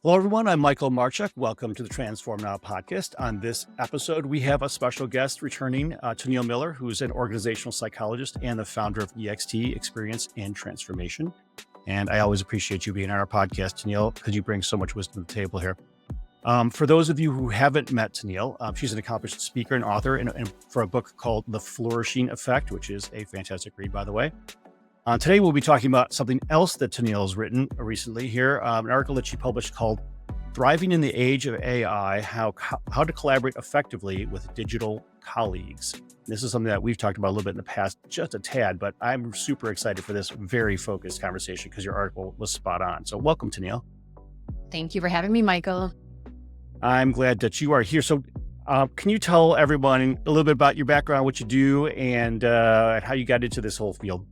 Hello, everyone. I'm Michael Marchuk. Welcome to the Transform Now podcast. On this episode, we have a special guest returning, Tonille Miller, who's an organizational psychologist and the founder of EXT, Experience and Transformation. And I always appreciate you being on our podcast, Tonille, because you bring so much wisdom to the table here. For those of you who haven't met Tonille, she's an accomplished speaker and author and for a book called The Flourishing Effect, which is a fantastic read, by the way. Today, we'll be talking about something else that Tonille has written recently here, an article that she published called Thriving in the Age of AI, How to Collaborate Effectively with Digital Colleagues. This is something that we've talked about a little bit in the past, just a tad, but I'm super excited for this very focused conversation because your article was spot on. So welcome, Tonille. Thank you for having me, Michael. I'm glad that you are here. So can you tell everyone a little bit about your background, what you do, and how you got into this whole field?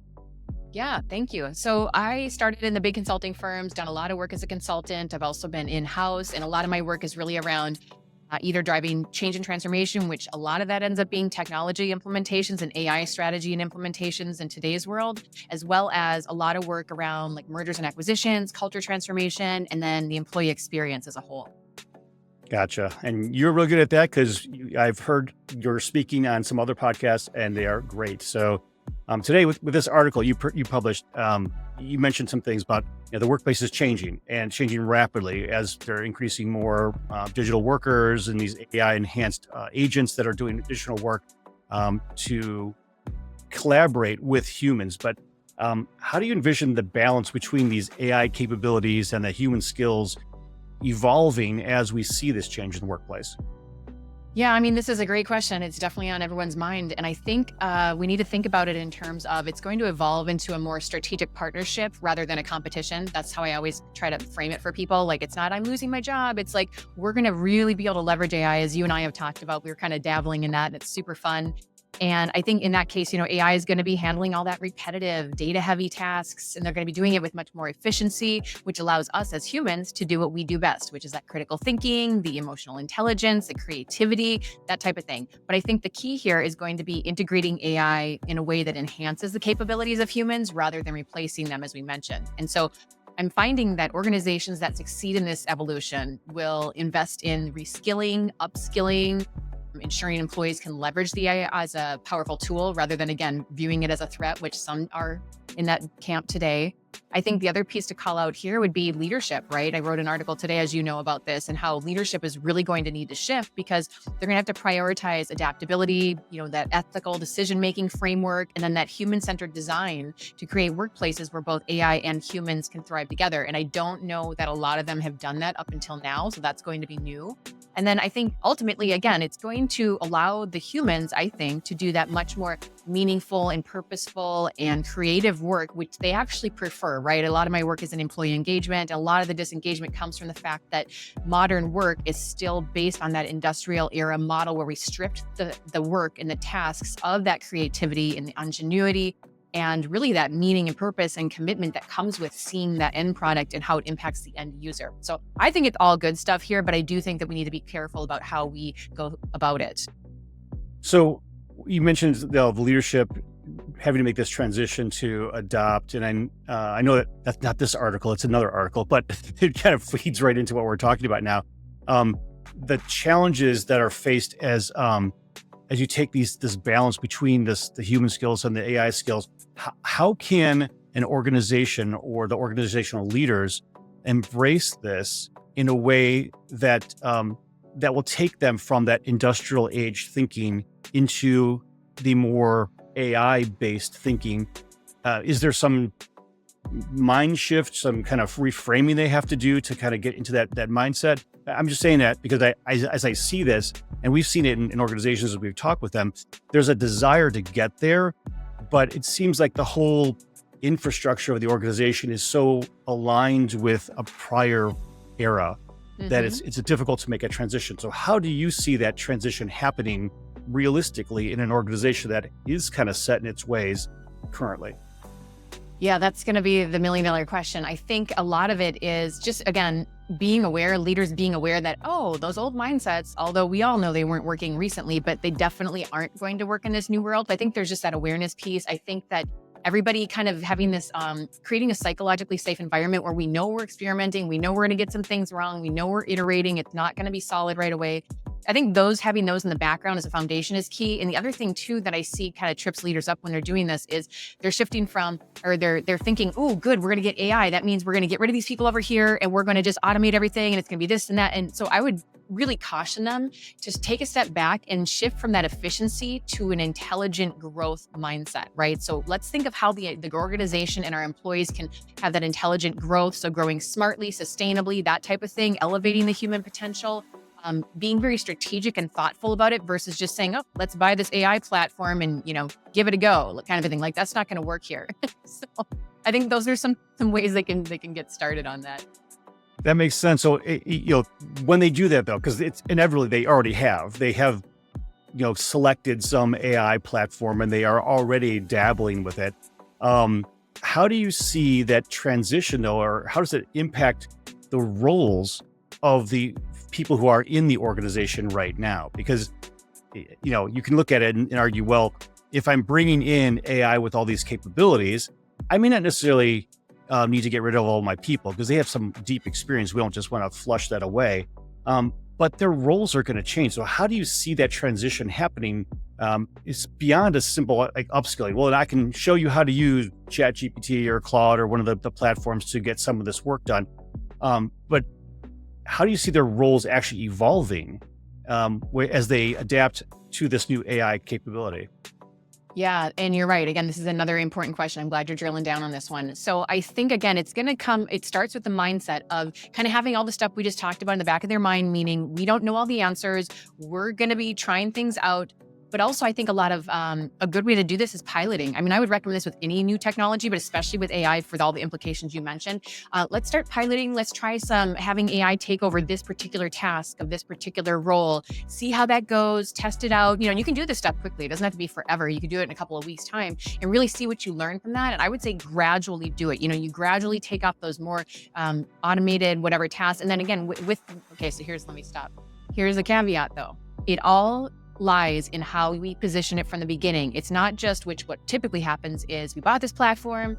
Yeah, thank you. So I started in the big consulting firms, done a lot of work as a consultant. I've also been in-house, and a lot of my work is really around either driving change and transformation, which a lot of that ends up being technology implementations and AI strategy and implementations in today's world, as well as a lot of work around like mergers and acquisitions, culture transformation, and then the employee experience as a whole. Gotcha. And you're really good at that because I've heard you're speaking on some other podcasts and they are great. So today with this article you published, you mentioned some things about the workplace is changing and changing rapidly as they're increasing more digital workers and these AI enhanced agents that are doing additional work to collaborate with humans. But how do you envision the balance between these AI capabilities and the human skills evolving as we see this change in the workplace? Yeah, I mean, this is a great question. It's definitely on everyone's mind. And I think we need to think about it in terms of it's going to evolve into a more strategic partnership rather than a competition. That's how I always try to frame it for people. Like, it's not, I'm losing my job. It's like, we're going to really be able to leverage AI, as you and I have talked about. We were kind of dabbling in that, and it's super fun. And I think in that case, AI is going to be handling all that repetitive, data-heavy tasks, and they're going to be doing it with much more efficiency, which allows us as humans to do what we do best, which is that critical thinking, the emotional intelligence, the creativity, that type of thing. But I think the key here is going to be integrating AI in a way that enhances the capabilities of humans rather than replacing them, as we mentioned. And so I'm finding that organizations that succeed in this evolution will invest in reskilling, upskilling, ensuring employees can leverage the AI as a powerful tool rather than, again, viewing it as a threat, which some are in that camp today. I think the other piece to call out here would be leadership, right? I wrote an article today, as you know, about this and how leadership is really going to need to shift because they're going to have to prioritize adaptability, that ethical decision-making framework, and then that human-centered design to create workplaces where both AI and humans can thrive together. And I don't know that a lot of them have done that up until now, so that's going to be new. And then I think ultimately, again, it's going to allow the humans, I think, to do that much more meaningful and purposeful and creative work, which they actually prefer, right? A lot of my work is in employee engagement. A lot of the disengagement comes from the fact that modern work is still based on that industrial era model where we stripped the work and the tasks of that creativity and the ingenuity and really that meaning and purpose and commitment that comes with seeing that end product and how it impacts the end user. So I think it's all good stuff here, but I do think that we need to be careful about how we go about it. So you mentioned the leadership having to make this transition to adopt, and I know that that's not this article, it's another article, but it kind of feeds right into what we're talking about now. The challenges that are faced as you take this balance between the human skills and the AI skills, how can an organization or the organizational leaders embrace this in a way that that will take them from that industrial age thinking into the more AI-based thinking? Is there some mind shift, some kind of reframing they have to do to kind of get into that mindset? I'm just saying that because as I see this, and we've seen it in organizations as we've talked with them, there's a desire to get there, but it seems like the whole infrastructure of the organization is so aligned with a prior era that it's difficult to make a transition. So how do you see that transition happening realistically in an organization that is kind of set in its ways currently? Yeah, that's going to be the $1 million question. I think a lot of it is just, again, being aware, leaders being aware that, those old mindsets, although we all know they weren't working recently, but they definitely aren't going to work in this new world. I think there's just that awareness piece. I think that everybody kind of having this, creating a psychologically safe environment where we know we're experimenting, we know we're going to get some things wrong, we know we're iterating, it's not going to be solid right away. I think having those in the background as a foundation is key. And the other thing too that I see kind of trips leaders up when they're doing this is they're shifting from, or they're thinking, oh, good, we're going to get AI. That means we're going to get rid of these people over here and we're going to just automate everything and it's going to be this and that. And so I would really caution them to take a step back and shift from that efficiency to an intelligent growth mindset, right? So let's think of how the organization and our employees can have that intelligent growth. So growing smartly, sustainably, that type of thing, elevating the human potential. Being very strategic and thoughtful about it versus just saying, oh, let's buy this AI platform and, give it a go, kind of a thing. Like, that's not going to work here. So I think those are some ways they can get started on that. That makes sense. So, when they do that though, because it's inevitably they have, selected some AI platform and they are already dabbling with it. How do you see that transition though, or how does it impact the roles of the people who are in the organization right now? Because, you can look at it and argue, well, if I'm bringing in AI with all these capabilities, I may not necessarily need to get rid of all my people because they have some deep experience. We don't just want to flush that away. But their roles are going to change. So how do you see that transition happening? It's beyond a simple like upskilling. Well, and I can show you how to use ChatGPT or Claude or one of the platforms to get some of this work done. But how do you see their roles actually evolving as they adapt to this new AI capability? Yeah, and you're right. Again, this is another important question. I'm glad you're drilling down on this one. So I think, again, it starts with the mindset of kind of having all the stuff we just talked about in the back of their mind, meaning we don't know all the answers. We're going to be trying things out. But also, I think a lot of a good way to do this is piloting. I mean, I would recommend this with any new technology, but especially with AI for all the implications you mentioned. Let's start piloting. Let's try having AI take over this particular task of this particular role. See how that goes. Test it out. You can do this stuff quickly. It doesn't have to be forever. You can do it in a couple of weeks' time and really see what you learn from that. And I would say gradually do it. You gradually take off those more automated whatever tasks. And then again, let me stop. Here's a caveat though. It all lies in how we position it from the beginning. It's not just what typically happens is we bought this platform,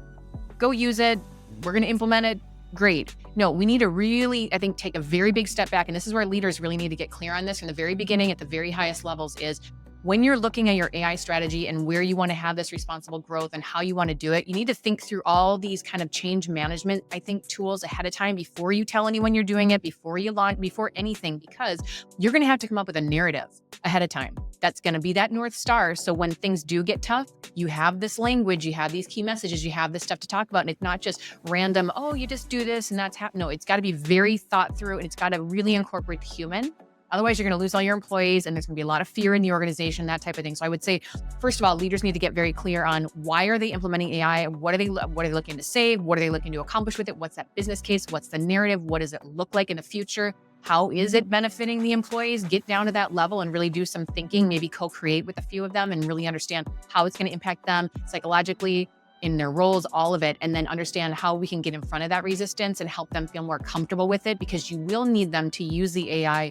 go use it, we're going to implement it, great. No, we need to really, I think, take a very big step back. And this is where leaders really need to get clear on this from the very beginning at the very highest levels is when you're looking at your AI strategy and where you want to have this responsible growth and how you want to do it, you need to think through all these kind of change management, I think, tools ahead of time before you tell anyone you're doing it, before you launch, before anything, because you're going to have to come up with a narrative ahead of time. That's going to be that North Star. So when things do get tough, you have this language, you have these key messages, you have this stuff to talk about. And it's not just random, oh, you just do this and that's happening. No, it's got to be very thought through and it's got to really incorporate the human. Otherwise, you're going to lose all your employees and there's going to be a lot of fear in the organization, that type of thing. So I would say, first of all, leaders need to get very clear on why are they implementing AI? What are they looking to save? What are they looking to accomplish with it? What's that business case? What's the narrative? What does it look like in the future? How is it benefiting the employees? Get down to that level and really do some thinking, maybe co-create with a few of them and really understand how it's going to impact them psychologically, in their roles, all of it, and then understand how we can get in front of that resistance and help them feel more comfortable with it, because you will need them to use the AI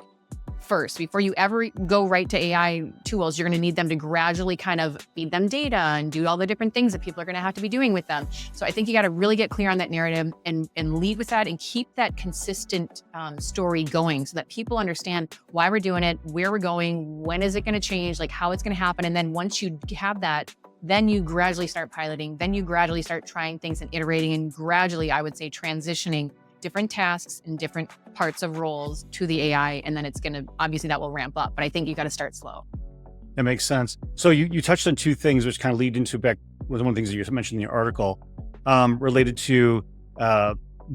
first. Before you ever go right to AI tools, you're going to need them to gradually kind of feed them data and do all the different things that people are going to have to be doing with them. So I think you got to really get clear on that narrative and lead with that and keep that consistent story going so that people understand why we're doing it, where we're going, when is it going to change, like how it's going to happen. And then once you have that, then you gradually start piloting, then you gradually start trying things and iterating and gradually, I would say, transitioning different tasks and different parts of roles to the AI. And then it's going to, obviously that will ramp up, but I think you got to start slow. That makes sense. So you touched on two things, which kind of lead into back was one of the things that you mentioned in your article, related to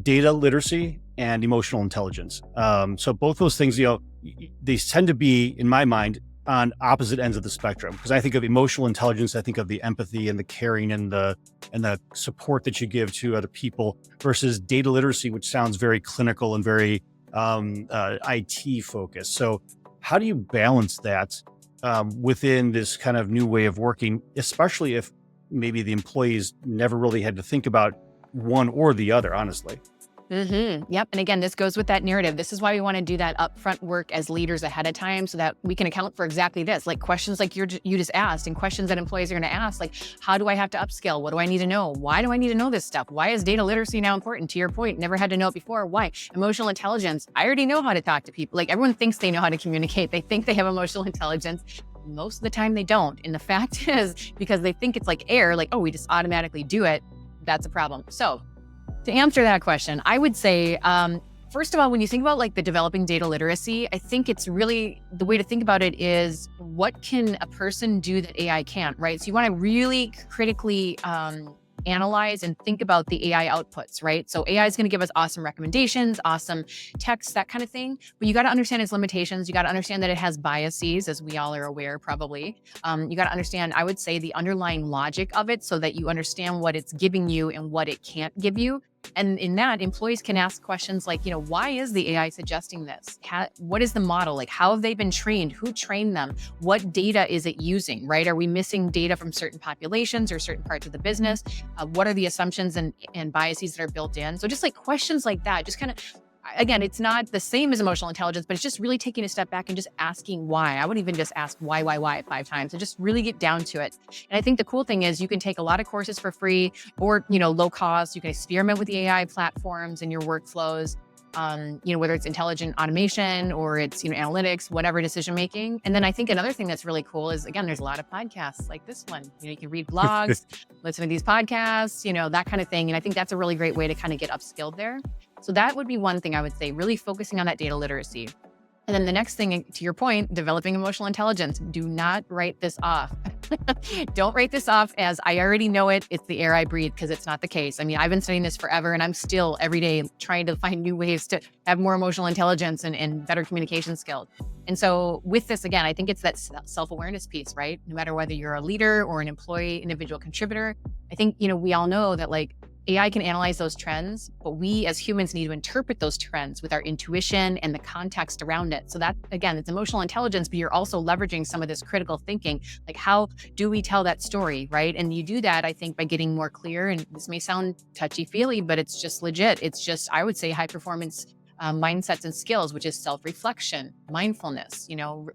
data literacy and emotional intelligence. So both those things, they tend to be, in my mind, on opposite ends of the spectrum. Because I think of emotional intelligence, I think of the empathy and the caring and the support that you give to other people, versus data literacy, which sounds very clinical and very IT focused. So how do you balance that within this kind of new way of working, especially if maybe the employees never really had to think about one or the other, honestly? Yep. And again, this goes with that narrative. This is why we want to do that upfront work as leaders ahead of time so that we can account for exactly this, like questions like you just asked and questions that employees are going to ask, like, how do I have to upskill? What do I need to know? Why do I need to know this stuff? Why is data literacy now important? To your point, never had to know it before. Why? Emotional intelligence. I already know how to talk to people. Like everyone thinks they know how to communicate. They think they have emotional intelligence. Most of the time they don't. And the fact is because they think it's like air, like, oh, we just automatically do it. That's a problem. So to answer that question, I would say, first of all, when you think about like the developing data literacy, I think it's really the way to think about it is what can a person do that AI can't, right? So you want to really critically analyze and think about the AI outputs, right? So AI is going to give us awesome recommendations, awesome text, that kind of thing. But you got to understand its limitations. You got to understand that it has biases, as we all are aware, probably. You got to understand, I would say, the underlying logic of it so that you understand what it's giving you and what it can't give you. And in that, employees can ask questions like, why is the AI suggesting this? What is the model? Like, how have they been trained? Who trained them? What data is it using, right? Are we missing data from certain populations or certain parts of the business? What are the assumptions and biases that are built in? So just like questions like that, just kind of, again, it's not the same as emotional intelligence, but it's just really taking a step back and just asking why. I would even just ask why 5 times and just really get down to it. And I think the cool thing is you can take a lot of courses for free or, low cost. You can experiment with the AI platforms and your workflows, whether it's intelligent automation or it's, analytics, whatever decision making. And then I think another thing that's really cool is, again, there's a lot of podcasts like this one. You can read blogs, listen to these podcasts, that kind of thing. And I think that's a really great way to kind of get upskilled there. So that would be one thing I would say, really focusing on that data literacy. And then the next thing, to your point, developing emotional intelligence. Do not write this off. Don't write this off as I already know it. It's the air I breathe, because it's not the case. I mean, I've been studying this forever and I'm still every day trying to find new ways to have more emotional intelligence and better communication skills. And so with this, again, I think it's that self-awareness piece, right? No matter whether you're a leader or an employee, individual contributor, I think, we all know that like AI can analyze those trends, but we as humans need to interpret those trends with our intuition and the context around it. So that, again, it's emotional intelligence, but you're also leveraging some of this critical thinking. Like, how do we tell that story, right? And you do that, I think, by getting more clear. And this may sound touchy-feely, but it's just legit. It's just, I would say, high performance mindsets and skills, which is self-reflection, mindfulness,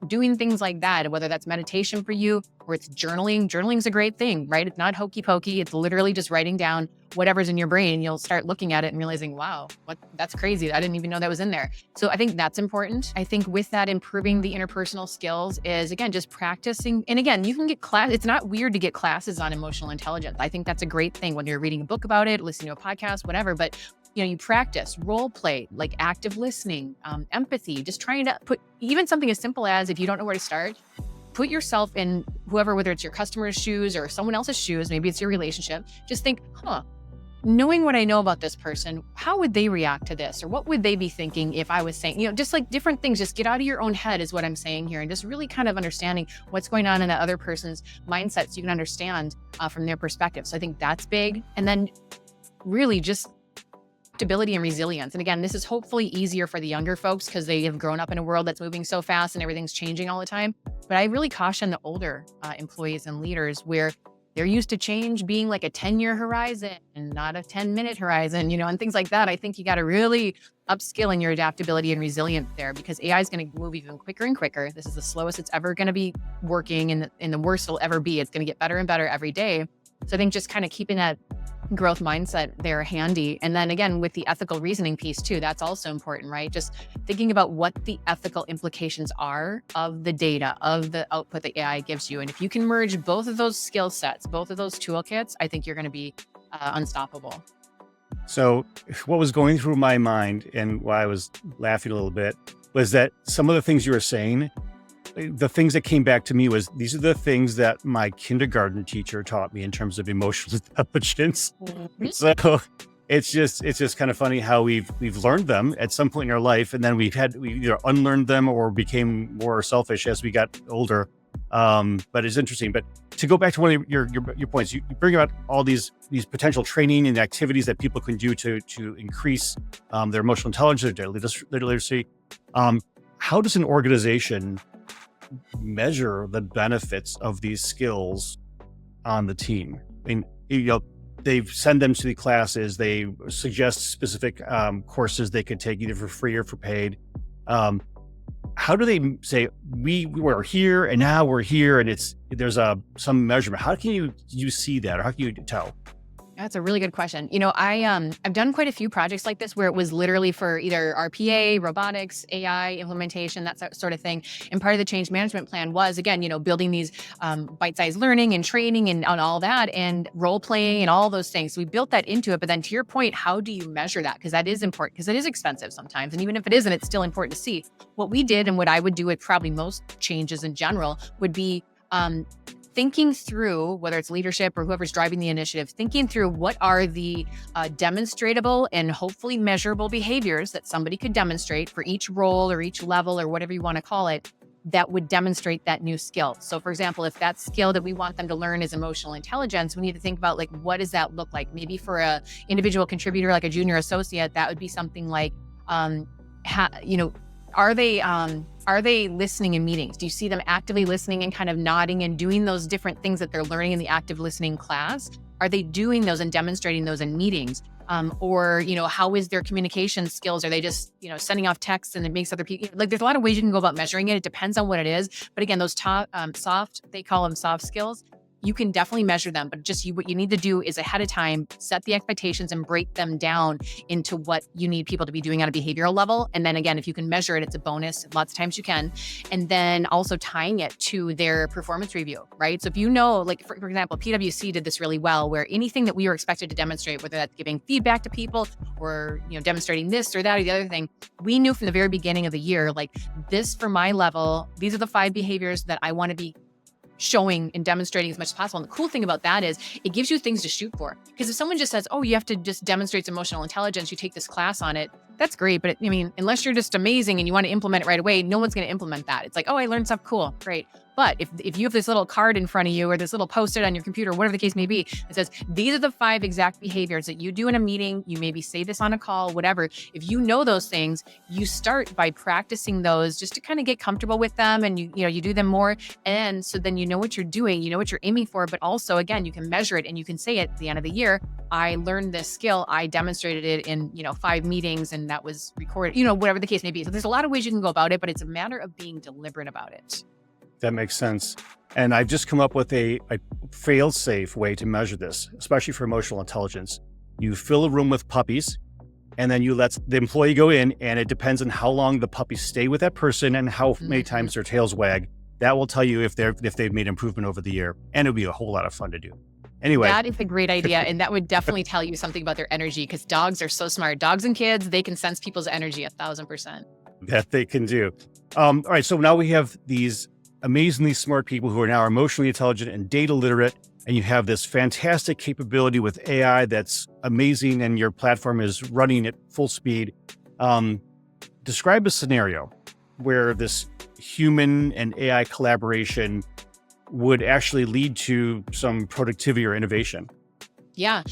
doing things like that, whether that's meditation for you or it's journaling. Journaling's a great thing, right? It's not hokey pokey. It's literally just writing down whatever's in your brain. You'll start looking at it and realizing, wow, that's crazy. I didn't even know that was in there. So I think that's important. I think with that, improving the interpersonal skills is, again, just practicing. And again, you can get class. It's not weird to get classes on emotional intelligence. I think that's a great thing, whether you're reading a book about it, listening to a podcast, whatever. But you practice role play, like active listening, empathy, just trying to put even something as simple as, if you don't know where to start, put yourself in whoever, whether it's your customer's shoes or someone else's shoes, maybe it's your relationship, just think, knowing what I know about this person, how would they react to this? Or what would they be thinking if I was saying, just like different things, just get out of your own head is what I'm saying here. And just really kind of understanding what's going on in that other person's mindset so you can understand from their perspective. So I think that's big. And then really just adaptability and resilience. And again, this is hopefully easier for the younger folks because they have grown up in a world that's moving so fast and everything's changing all the time. But I really caution the older employees and leaders where they're used to change being like a 10-year horizon and not a 10-minute horizon, and things like that. I think you got to really upskill in your adaptability and resilience there, because AI is going to move even quicker and quicker. This is the slowest it's ever going to be working, and the worst it'll ever be. It's going to get better and better every day. So I think just kind of keeping that growth mindset there handy. And then again, with the ethical reasoning piece too, that's also important, right? Just thinking about what the ethical implications are of the data, of the output that AI gives you. And if you can merge both of those skill sets, both of those toolkits, I think you're going to be unstoppable. So what was going through my mind and why I was laughing a little bit was that some of the things you were saying, the things that came back to me was, these are the things that my kindergarten teacher taught me in terms of emotional intelligence. So it's just kind of funny how we've learned them at some point in our life, and then we either unlearned them or became more selfish as we got older. But it's interesting. But to go back to one of your points, you bring about all these potential training and activities that people can do to increase their emotional intelligence, their literacy. How does an organization measure the benefits of these skills on the team? I mean, they send them to the classes. They suggest specific courses they could take either for free or for paid. How do they say we were here and now we're here, and there's some measurement? How can you see that, or how can you tell? That's a really good question. I've done quite a few projects like this where it was literally for either RPA, robotics, AI implementation, that sort of thing. And part of the change management plan was, again, building these bite-sized learning and training and on all that, and role playing and all those things. So we built that into it. But then to your point, how do you measure that? Because that is important, because it is expensive sometimes. And even if it isn't, it's still important to see. What we did, and what I would do with probably most changes in general, would be thinking through, whether it's leadership or whoever's driving the initiative, thinking through what are the demonstratable and hopefully measurable behaviors that somebody could demonstrate for each role or each level or whatever you want to call it, that would demonstrate that new skill. So for example, if that skill that we want them to learn is emotional intelligence, we need to think about, like, what does that look like? Maybe for a individual contributor, like a junior associate, that would be something like, are they listening in meetings? Do you see them actively listening and kind of nodding and doing those different things that they're learning in the active listening class? Are they doing those and demonstrating those in meetings? Or how is their communication skills? Are they just, sending off texts and it makes other people, like, there's a lot of ways you can go about measuring it. It depends on what it is. But again, those they call them soft skills. You can definitely measure them, but what you need to do is ahead of time, set the expectations and break them down into what you need people to be doing on a behavioral level. And then again, if you can measure it, it's a bonus. Lots of times you can. And then also tying it to their performance review, right? So if like for example, PwC did this really well, where anything that we were expected to demonstrate, whether that's giving feedback to people or, demonstrating this or that or the other thing, we knew from the very beginning of the year, like, this for my level, these are the 5 behaviors that I want to be showing and demonstrating as much as possible. And the cool thing about that is it gives you things to shoot for. Because if someone just says, oh, you have to just demonstrate emotional intelligence, you take this class on it, that's great. But unless you're just amazing and you want to implement it right away, no one's going to implement that. It's like, oh, I learned stuff, cool, great. But if you have this little card in front of you or this little post-it on your computer, whatever the case may be, it says, these are the 5 exact behaviors that you do in a meeting. You maybe say this on a call, whatever. If you know those things, you start by practicing those just to kind of get comfortable with them, and you do them more. And so then you know what you're doing, you know what you're aiming for, but also, again, you can measure it and you can say at the end of the year, I learned this skill, I demonstrated it in 5 meetings, and that was recorded, whatever the case may be. So there's a lot of ways you can go about it, but it's a matter of being deliberate about it. That makes sense. And I've just come up with a fail-safe way to measure this, especially for emotional intelligence. You fill a room with puppies, and then you let the employee go in, and it depends on how long the puppies stay with that person and how many times their tails wag. That will tell you if they've made improvement over the year, and it'll be a whole lot of fun to do. Anyway. That is a great idea. And that would definitely tell you something about their energy, because dogs are so smart. Dogs and kids, they can sense people's energy 1,000%. That they can do. All right. So now we have these amazingly smart people who are now emotionally intelligent and data literate, and you have this fantastic capability with AI that's amazing, and your platform is running at full speed. Describe a scenario where this human and AI collaboration would actually lead to some productivity or innovation. Yeah,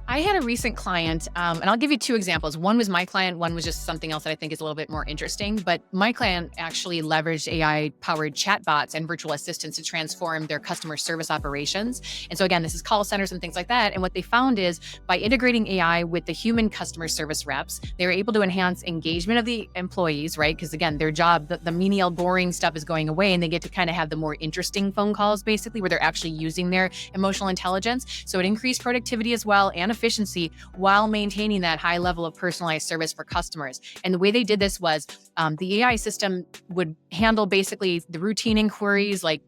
I had a recent client, and I'll give you 2 examples. One was my client, one was just something else that I think is a little bit more interesting. But my client actually leveraged AI-powered chatbots and virtual assistants to transform their customer service operations. And so again, this is call centers and things like that. And what they found is by integrating AI with the human customer service reps, they were able to enhance engagement of the employees, right? Because again, their job, the menial, boring stuff is going away, and they get to kind of have the more interesting phone calls, basically, where they're actually using their emotional intelligence. So it increased productivity as well, and efficiency, while maintaining that high level of personalized service for customers. And the way they did this was the AI system would handle basically the routine inquiries, like,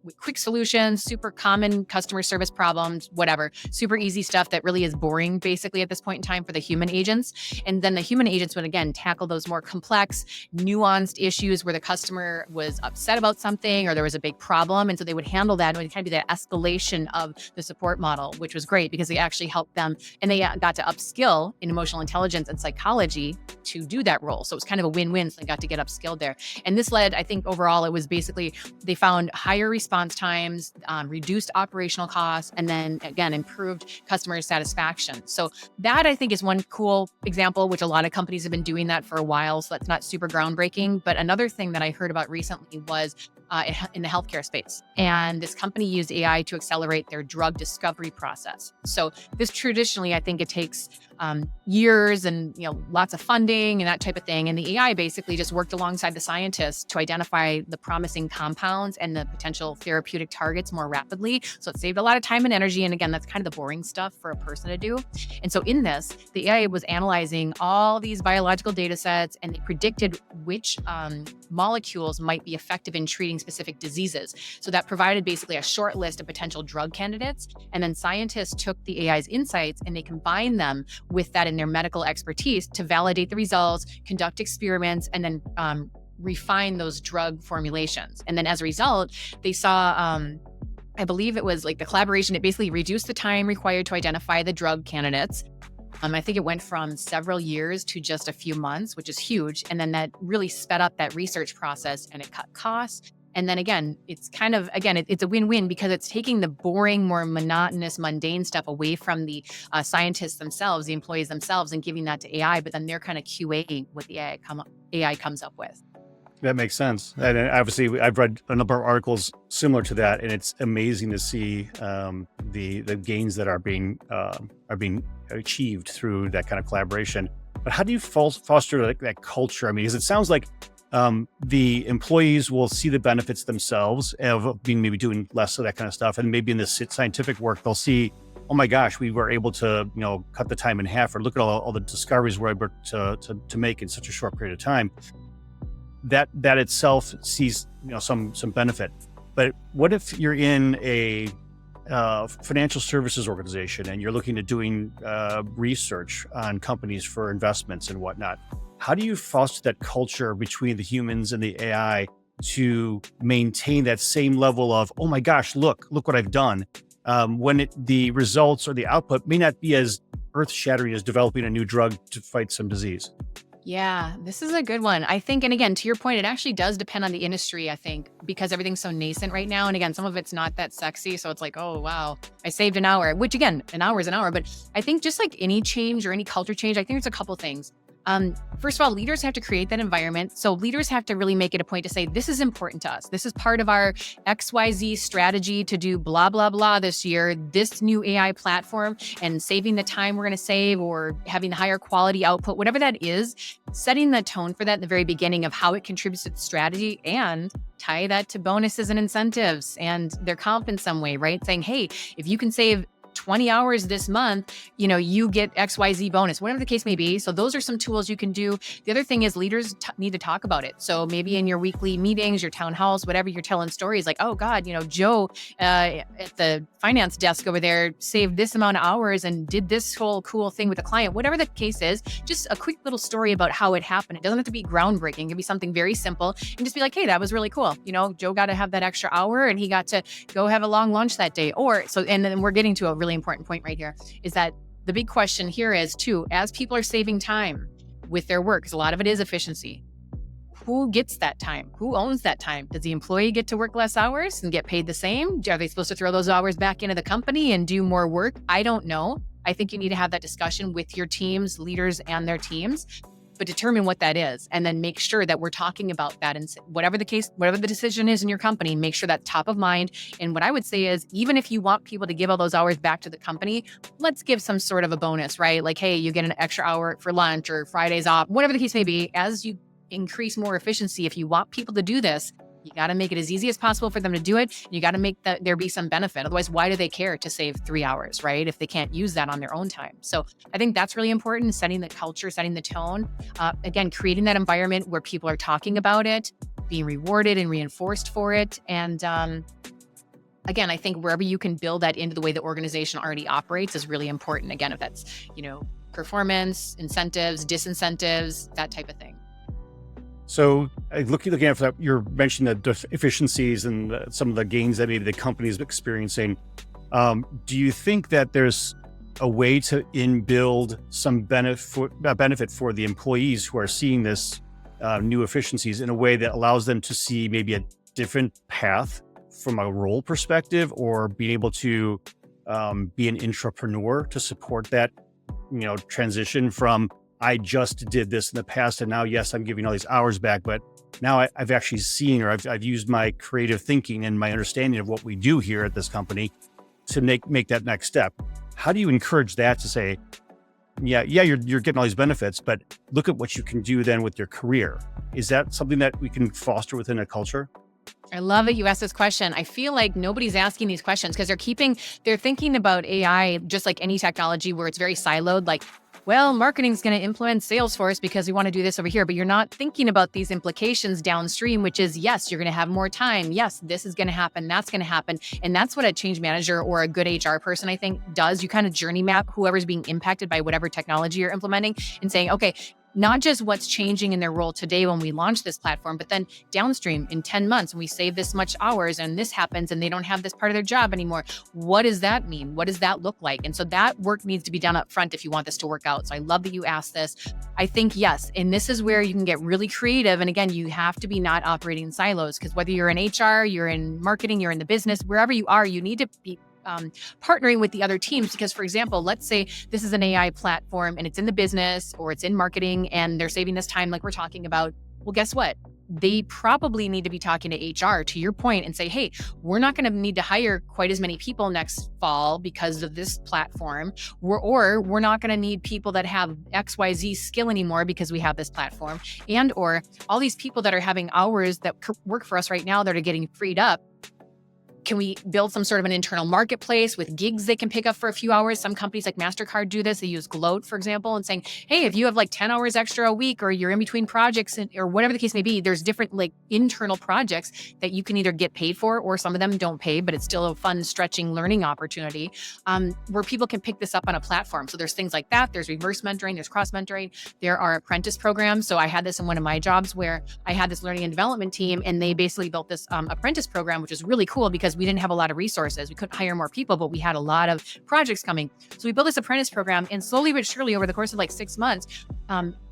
with quick solutions, super common customer service problems, whatever, super easy stuff that really is boring basically at this point in time for the human agents. And then the human agents would again tackle those more complex, nuanced issues where the customer was upset about something or there was a big problem. And so they would handle that, and it would kind of be that escalation of the support model, which was great because they actually helped them, and they got to upskill in emotional intelligence and psychology to do that role. So it was kind of a win-win. So they got to get upskilled there. And this led, I think overall, it was basically, they found higher response times, reduced operational costs, and then again, improved customer satisfaction. So that I think is one cool example, which a lot of companies have been doing that for a while. So that's not super groundbreaking. But another thing that I heard about recently was in the healthcare space. And this company used AI to accelerate their drug discovery process. So this traditionally, I think it takes years and lots of funding and that type of thing. And the AI basically just worked alongside the scientists to identify the promising compounds and the potential therapeutic targets more rapidly. So it saved a lot of time and energy. And again, that's kind of the boring stuff for a person to do. And so in this, the AI was analyzing all these biological data sets, and they predicted which molecules might be effective in treating specific diseases. So that provided basically a short list of potential drug candidates. And then scientists took the AI's insights and they combined them with that in their medical expertise to validate the results, conduct experiments, and then refine those drug formulations. And then as a result, they saw, I believe it was like the collaboration, it basically reduced the time required to identify the drug candidates. I think it went from several years to just a few months, which is huge. And then that really sped up that research process, and it cut costs. And then again, it's kind of, it's a win-win because it's taking the boring, more monotonous, mundane stuff away from the scientists themselves, the employees themselves, and giving that to AI. But then they're kind of QAing what the AI comes up with. That makes sense. And obviously, I've read a number of articles similar to that, and it's amazing to see the gains that are being achieved through that kind of collaboration. But how do you foster that culture? I mean, because it sounds like the employees will see the benefits themselves of being maybe doing less of that kind of stuff, and maybe in this scientific work, they'll see, oh my gosh, we were able to cut the time in half, or look at all the discoveries we're able to make in such a short period of time. That itself sees some benefit. But what if you're in a financial services organization and you're looking at doing research on companies for investments and whatnot? How do you foster that culture between the humans and the AI to maintain that same level of, oh my gosh, look what I've done, when the results or the output may not be as earth-shattering as developing a new drug to fight some disease? Yeah, this is a good one. I think, and again, to your point, it actually does depend on the industry, I think, because everything's so nascent right now. And again, some of it's not that sexy. So it's like, oh, wow, I saved an hour, which again, an hour is an hour. But I think just like any change or any culture change, I think there's a couple things. First of all, leaders have to create that environment. So leaders have to really make it a point to say, this is important to us. This is part of our XYZ strategy to do blah, blah, blah this year, this new AI platform, and saving the time we're going to save, or having the higher quality output, whatever that is, setting the tone for that in the very beginning of how it contributes to the strategy, and tie that to bonuses and incentives and their comp in some way, right? Saying, hey, if you can save 20 hours this month, you get XYZ bonus, whatever the case may be. So those are some tools you can do. The other thing is leaders need to talk about it. So maybe in your weekly meetings, your town halls, whatever, you're telling stories like, oh God, Joe at the finance desk over there saved this amount of hours and did this whole cool thing with a client, whatever the case is, just a quick little story about how it happened. It doesn't have to be groundbreaking. It can be something very simple, and just be like, hey, that was really cool. Joe got to have that extra hour and he got to go have a long lunch that day. And then we're getting to a really important point right here, is that the big question here is too, as people are saving time with their work, because a lot of it is efficiency, who gets that time? Who owns that time? Does the employee get to work less hours and get paid the same? Are they supposed to throw those hours back into the company and do more work? I don't know. I think you need to have that discussion with your teams, leaders and their teams, but determine what that is, and then make sure that we're talking about that. And whatever the case, whatever the decision is in your company, make sure that's top of mind. And what I would say is, even if you want people to give all those hours back to the company, let's give some sort of a bonus, right? Like, hey, you get an extra hour for lunch or Fridays off, whatever the case may be. As you increase more efficiency, if you want people to do this, you got to make it as easy as possible for them to do it. You got to make that there be some benefit. Otherwise, why do they care to save 3 hours, right? If they can't use that on their own time. So I think that's really important, setting the culture, setting the tone. Again, creating that environment where people are talking about it, being rewarded and reinforced for it. And again, I think wherever you can build that into the way the organization already operates is really important. Again, if that's, performance, incentives, disincentives, that type of thing. So looking at that, you're mentioning the efficiencies and some of the gains that maybe the company is experiencing. Do you think that there's a way to build some benefit for the employees who are seeing this new efficiencies in a way that allows them to see maybe a different path from a role perspective, or being able to be an intrapreneur to support that, transition from, I just did this in the past and now, yes, I'm giving all these hours back, but now I've actually seen, or I've used my creative thinking and my understanding of what we do here at this company to make that next step. How do you encourage that to say, you're getting all these benefits, but look at what you can do then with your career? Is that something that we can foster within a culture? I love that you asked this question. I feel like nobody's asking these questions because they're thinking about AI just like any technology where it's very siloed, like, well, marketing's going to implement Salesforce because we want to do this over here, but you're not thinking about these implications downstream, which is, yes, you're going to have more time. Yes, this is going to happen. That's going to happen. And that's what a change manager or a good HR person, I think, does. You kind of journey map whoever's being impacted by whatever technology you're implementing and saying, okay, not just what's changing in their role today when we launch this platform, but then downstream in 10 months, when we save this much hours and this happens and they don't have this part of their job anymore. What does that mean? What does that look like? And so that work needs to be done up front if you want this to work out. So I love that you asked this. I think, yes. And this is where you can get really creative. And again, you have to be not operating in silos, because whether you're in HR, you're in marketing, you're in the business, wherever you are, you need to be partnering with the other teams. Because, for example, let's say this is an AI platform and it's in the business or it's in marketing and they're saving this time like we're talking about. Well, guess what? They probably need to be talking to HR, to your point, and say, hey, we're not going to need to hire quite as many people next fall because of this platform. Or we're not going to need people that have XYZ skill anymore because we have this platform. And or all these people that are having hours that work for us right now that are getting freed up. Can we build some sort of an internal marketplace with gigs they can pick up for a few hours? Some companies like MasterCard do this. They use Gloat, for example, and saying, hey, if you have like 10 hours extra a week, or you're in between projects, or whatever the case may be, there's different like internal projects that you can either get paid for, or some of them don't pay, but it's still a fun, stretching learning opportunity where people can pick this up on a platform. So there's things like that. There's reverse mentoring, there's cross mentoring. There are apprentice programs. So I had this in one of my jobs where I had this learning and development team, and they basically built this apprentice program, which was really cool because we didn't have a lot of resources. We couldn't hire more people, but we had a lot of projects coming. So we built this apprentice program, and slowly but surely over the course of like 6 months,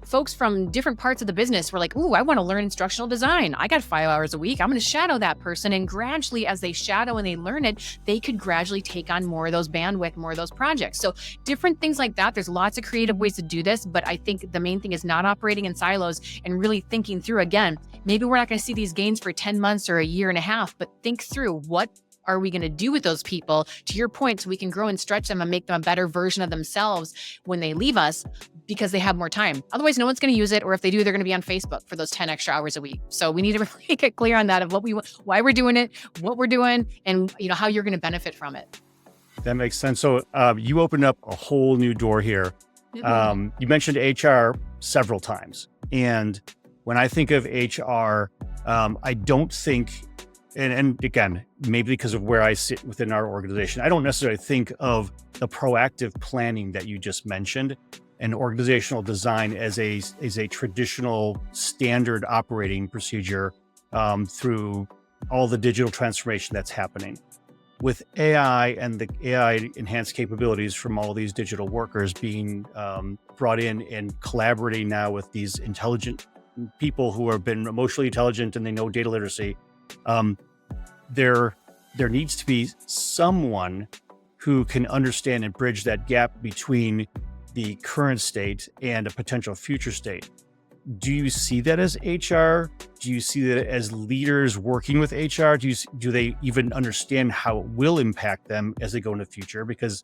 folks from different parts of the business were like, ooh, I want to learn instructional design. I got 5 hours a week. I'm going to shadow that person. And gradually, as they shadow and they learn it, they could gradually take on more of those bandwidth, more of those projects. So different things like that. There's lots of creative ways to do this, but I think the main thing is not operating in silos and really thinking through, again, maybe we're not going to see these gains for 10 months or a year and a half, but think through, what are we going to do with those people, to your point, so we can grow and stretch them and make them a better version of themselves when they leave us, because they have more time. Otherwise, no one's going to use it. Or if they do, they're going to be on Facebook for those 10 extra hours a week. So we need to really get clear on that, of what we want, why we're doing it, what we're doing, and how you're going to benefit from it. That makes sense. So you opened up a whole new door here. You mentioned HR several times. And when I think of HR, I don't think, and again, maybe because of where I sit within our organization, I don't necessarily think of the proactive planning that you just mentioned and organizational design as a traditional standard operating procedure through all the digital transformation that's happening. With AI and the AI enhanced capabilities from all these digital workers being brought in and collaborating now with these intelligent people who have been emotionally intelligent and they know data literacy, there needs to be someone who can understand and bridge that gap between the current state and a potential future state. Do you see that as HR? Do you see that as leaders working with HR? Do they even understand how it will impact them as they go into the future? Because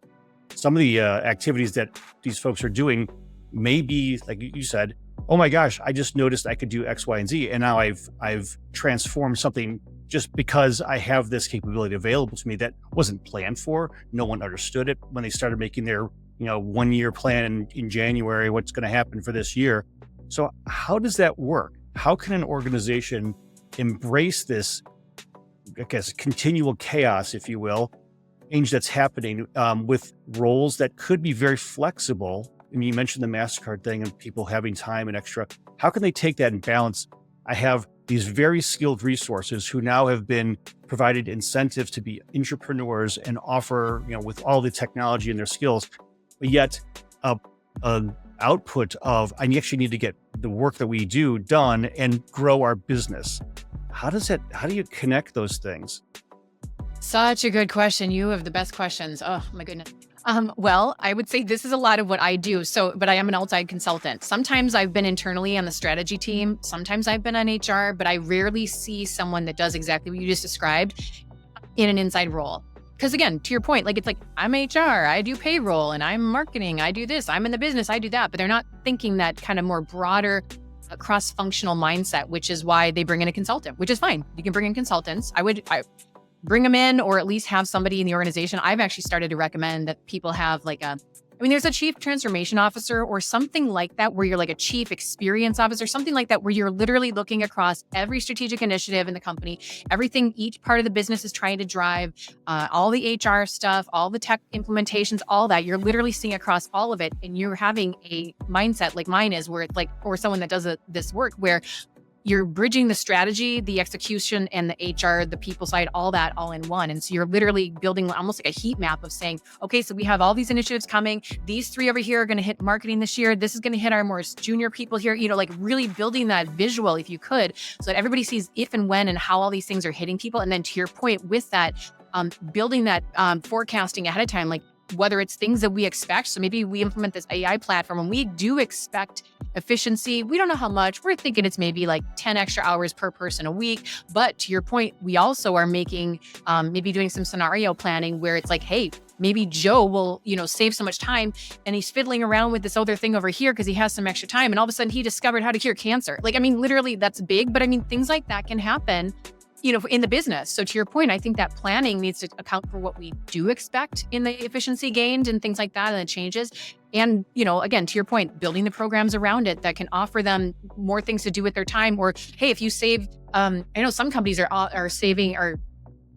some of the activities that these folks are doing may be, like you said, oh my gosh, I just noticed I could do X, Y, and Z, and now I've transformed something just because I have this capability available to me that wasn't planned for. No one understood it when they started making their 1 year plan in January, what's going to happen for this year. So how does that work? How can an organization embrace this, I guess, continual chaos, if you will, change that's happening with roles that could be very flexible? I mean, you mentioned the MasterCard thing and people having time and extra. How can they take that and balance? I have these very skilled resources who now have been provided incentives to be entrepreneurs and offer, with all the technology and their skills, but yet a, an output of I actually need to get the work that we do done and grow our business. How do you connect those things? Such a good question. You have the best questions. Oh my goodness. Well, I would say this is a lot of what I do. So, but I am an outside consultant. Sometimes I've been internally on the strategy team. Sometimes I've been on HR, but I rarely see someone that does exactly what you just described in an inside role. Because again, to your point, like it's like I'm HR, I do payroll, and I'm marketing, I do this, I'm in the business, I do that. But they're not thinking that kind of more broader cross-functional mindset, which is why they bring in a consultant, which is fine. You can bring in consultants. I bring them in, or at least have somebody in the organization. I've actually started to recommend that people have there's a chief transformation officer or something like that, where you're like a chief experience officer, something like that, where you're literally looking across every strategic initiative in the company, everything each part of the business is trying to drive, all the HR stuff, all the tech implementations, all that. You're literally seeing across all of it. And you're having a mindset like mine is, where it's like, or someone that does this work, where you're bridging the strategy, the execution, and the HR, the people side, all that all in one. And so you're literally building almost like a heat map of saying, okay, so we have all these initiatives coming. These 3 over here are going to hit marketing this year. This is going to hit our more junior people here, like really building that visual, if you could, so that everybody sees if and when and how all these things are hitting people. And then to your point with that, building that forecasting ahead of time, like whether it's things that we expect. So maybe we implement this AI platform and we do expect efficiency. We don't know how much. We're thinking it's maybe like 10 extra hours per person a week. But to your point, we also are making, maybe doing some scenario planning where it's like, hey, maybe Joe will, save so much time, and he's fiddling around with this other thing over here because he has some extra time. And all of a sudden he discovered how to cure cancer. Literally that's big, but things like that can happen in the business. So to your point, I think that planning needs to account for what we do expect in the efficiency gained and things like that and the changes. And, again, to your point, building the programs around it that can offer them more things to do with their time. Or, hey, if you save, I know some companies are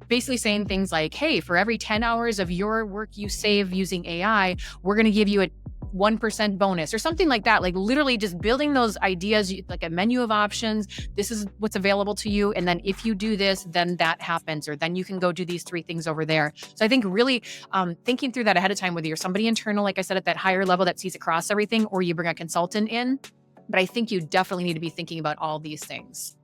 basically saying things like, hey, for every 10 hours of your work you save using AI, we're going to give you a 1% bonus or something like that. Like literally just building those ideas, like a menu of options. This is what's available to you. And then if you do this, then that happens, or then you can go do these 3 things over there. So I think really thinking through that ahead of time, whether you're somebody internal, like I said, at that higher level that sees across everything, or you bring a consultant in. But I think you definitely need to be thinking about all these things.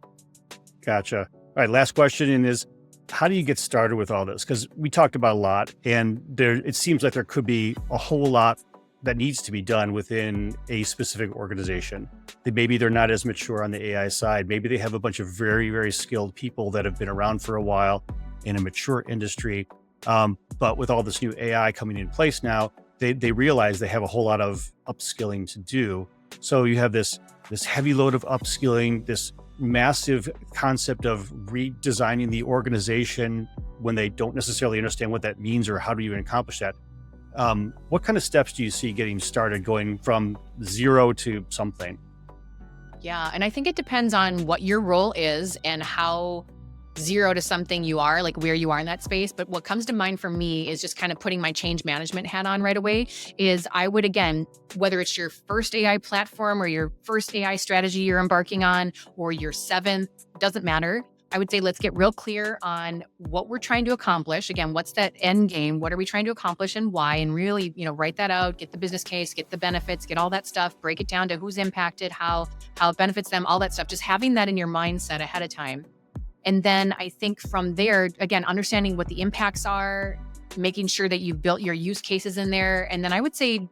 Gotcha. All right. Last question is, how do you get started with all this? Because we talked about a lot, and it seems like there could be a whole lot that needs to be done within a specific organization. That maybe they're not as mature on the AI side. Maybe they have a bunch of very, very skilled people that have been around for a while in a mature industry. But with all this new AI coming in place now, they realize they have a whole lot of upskilling to do. So you have this heavy load of upskilling, this massive concept of redesigning the organization when they don't necessarily understand what that means or how do you accomplish that. What kind of steps do you see getting started, going from 0 to something? Yeah. And I think it depends on what your role is and how 0 to something you are, like where you are in that space. But what comes to mind for me is just kind of putting my change management hat on right away is I would, again, whether it's your first AI platform or your first AI strategy you're embarking on, or your 7th, doesn't matter. I would say, let's get real clear on what we're trying to accomplish. Again, what's that end game? What are we trying to accomplish and why? And really, write that out, get the business case, get the benefits, get all that stuff, break it down to who's impacted, how it benefits them, all that stuff. Just having that in your mindset ahead of time. And then I think from there, again, understanding what the impacts are, making sure that you've built your use cases in there. And then I would say,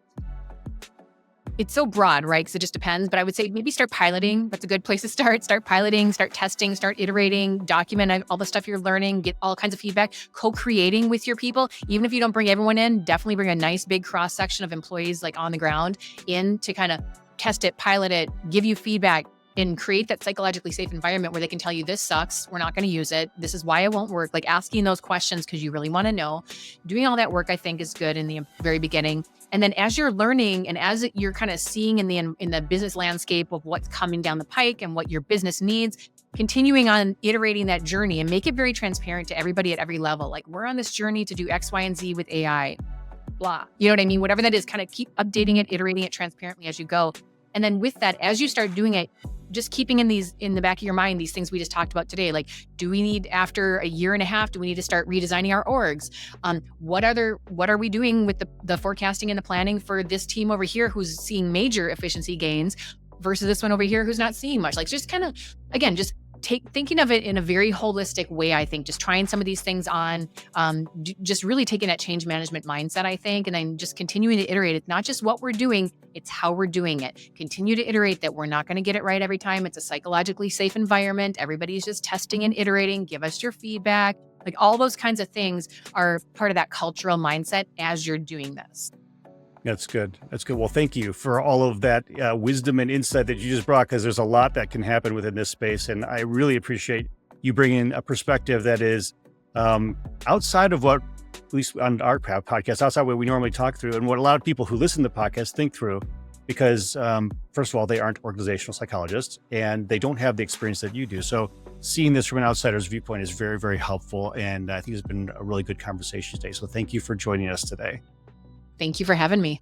it's so broad, right? Because it just depends. But I would say maybe start piloting. That's a good place to start. Start piloting, start testing, start iterating, document all the stuff you're learning, get all kinds of feedback, co-creating with your people. Even if you don't bring everyone in, definitely bring a nice big cross section of employees like on the ground in to kind of test it, pilot it, give you feedback, and create that psychologically safe environment where they can tell you this sucks, we're not going to use it, this is why it won't work. Like asking those questions because you really want to know. Doing all that work, I think, is good in the very beginning. And then as you're learning and as you're kind of seeing in the business landscape of what's coming down the pike and what your business needs, continuing on iterating that journey and make it very transparent to everybody at every level. Like, we're on this journey to do X, Y, and Z with AI, blah. You know what I mean? Whatever that is, kind of keep updating it, iterating it transparently as you go. And then with that, as you start doing it, just keeping in the back of your mind, these things we just talked about today, like, do we need, after a year and a half, do we need to start redesigning our orgs? What are we doing with the forecasting and the planning for this team over here who's seeing major efficiency gains versus this one over here who's not seeing much? Like, just kind of, again, just thinking of it in a very holistic way. I think just trying some of these things on, just really taking that change management mindset, I think, and then just continuing to iterate. It's not just what we're doing, it's how we're doing it. Continue to iterate that we're not going to get it right every time. It's a psychologically safe environment. Everybody's just testing and iterating. Give us your feedback. Like, all those kinds of things are part of that cultural mindset as you're doing this. That's good. That's good. Well, thank you for all of that wisdom and insight that you just brought, because there's a lot that can happen within this space. And I really appreciate you bringing a perspective that is outside of what, at least on our podcast, outside what we normally talk through and what a lot of people who listen to the podcast think through. Because first of all, they aren't organizational psychologists and they don't have the experience that you do. So seeing this from an outsider's viewpoint is very, very helpful. And I think it's been a really good conversation today. So thank you for joining us today. Thank you for having me.